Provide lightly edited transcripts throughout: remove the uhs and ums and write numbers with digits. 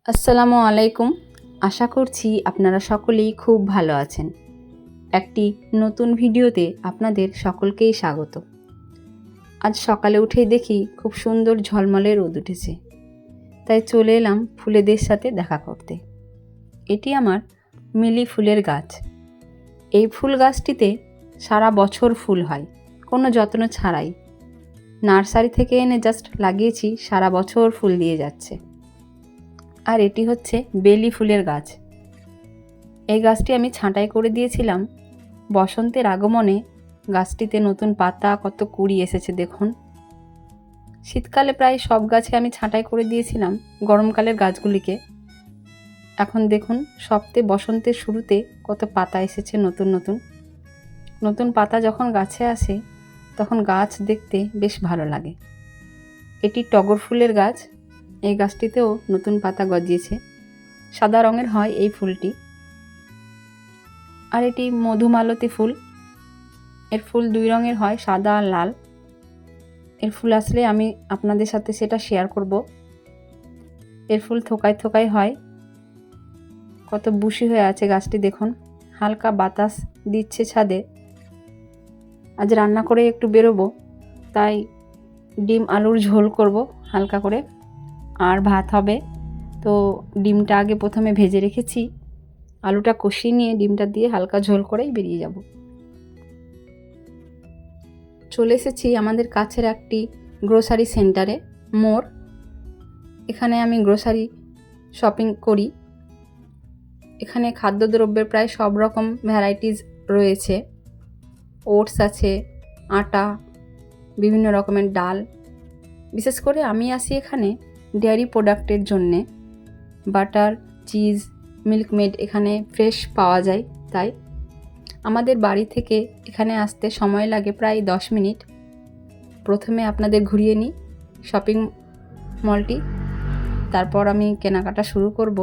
আসসালামু আলাইকুম। আশা করছি আপনারা সকলেই খুব ভালো আছেন। একটি নতুন ভিডিওতে আপনাদের সকলকেই স্বাগত। আজ সকালে উঠেই দেখি খুব সুন্দর ঝলমলে রোদ উঠেছে, তাই চলে এলাম ফুলেদের সাথে দেখা করতে। এটি আমার মিলি ফুলের গাছ। এই ফুল গাছটিতে সারা বছর ফুল হয়, কোনো যত্ন ছাড়াই। নার্সারি থেকে এনে জাস্ট লাগিয়েছি, সারা বছর ফুল দিয়ে যাচ্ছে। আর এটি হচ্ছে বেলি ফুলের গাছ। এই গাছটি আমি ছাঁটাই করে দিয়েছিলাম বসন্তের আগমনে। গাছটিতে নতুন পাতা, কত কুঁড়ি এসেছে দেখুন। শীতকালে প্রায় সব গাছে আমি ছাঁটাই করে দিয়েছিলাম গরমকালের গাছগুলিকে। এখন দেখুন বসন্তের শুরুতে কত পাতা এসেছে, নতুন নতুন নতুন পাতা যখন গাছে আসে তখন গাছ দেখতে বেশ ভালো লাগে। এটি টগর ফুলের গাছ। এই গাছটিতেও নতুন পাতা গজিয়েছে। সাদা রঙের হয় এই ফুলটি। আর এটি মধুমালতী ফুল। এর ফুল দুই রঙের হয়, সাদা আর লাল। এর ফুল আসলে আমি আপনাদের সাথে সেটা শেয়ার করব। এর ফুল থোকায় থোকায় হয়, কত বুশি হয়ে আছে গাছটি দেখুন। হালকা বাতাস দিচ্ছে ছাদে। আজ রান্না করে একটু বেরোবো, তাই ডিম আলুর ঝোল করব হালকা করে, আর ভাত হবে। তো ডিমটা আগে প্রথমে ভেজে রেখেছি, আলুটা কষিয়ে নিয়ে ডিমটা দিয়ে হালকা ঝোল করেই বেরিয়ে যাব। চলে এসেছি আমাদের কাছের একটি গ্রোসারি সেন্টারে, মোর। এখানে আমি গ্রোসারি শপিং করি। এখানে খাদ্যদ্রব্যের প্রায় সব রকম ভ্যারাইটিস রয়েছে। ওটস আছে, আটা, বিভিন্ন রকমের ডাল। বিশেষ করে আমি আসি এখানে ডেয়ারি প্রোডাক্টের জন্যে। বাটার, চিজ, মিল্কমেড এখানে ফ্রেশ পাওয়া যায়। তাই আমাদের বাড়ি থেকে এখানে আসতে সময় লাগে প্রায় 10 মিনিট। প্রথমে আপনাদের ঘুরিয়ে নিই শপিং মলটি, তারপর আমি কেনাকাটা শুরু করব।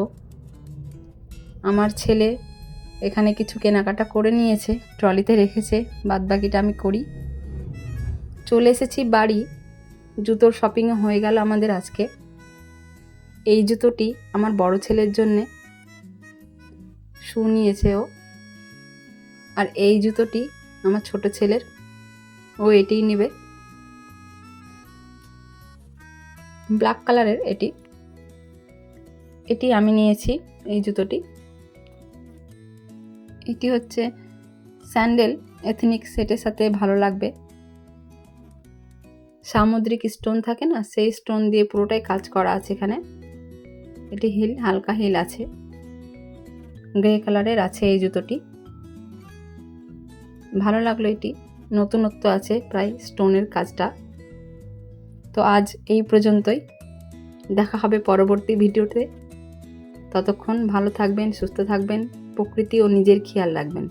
আমার ছেলে এখানে কিছু কেনাকাটা করে নিয়েছে, ট্রলিতে রেখেছে, বাদবাকিটা আমি করি। চলে এসেছি বাড়ি। জুতোর শপিংও হয়ে গেল আমাদের আজকে। এই জুতোটি আমার বড় ছেলের জন্যে, শু নিয়েছে ও। আর এই জুতোটি আমার ছোট ছেলের, ও এটিই নেবে। ব্ল্যাক কালারের এটি আমি নিয়েছি এই জুতোটি। এটি হচ্ছে স্যান্ডেল, এথনিক সেটের সাথে ভালো লাগবে। সামুদ্রিক স্টোন থাকে না, সেই স্টোন দিয়ে পুরোটাই কাজ করা আছে এখানে। এটি হিল, হালকা হিল আছে, গ্রে কালারের আছে এই জুতোটি। ভালো লাগলো, এটি নতুনত্ব আছে প্রায় স্টোনের কাজটা। তো আজ এই পর্যন্তই, দেখা হবে পরবর্তী ভিডিওতে। ততক্ষণ ভালো থাকবেন, সুস্থ থাকবেন, প্রকৃতি ও নিজের খেয়াল রাখবেন।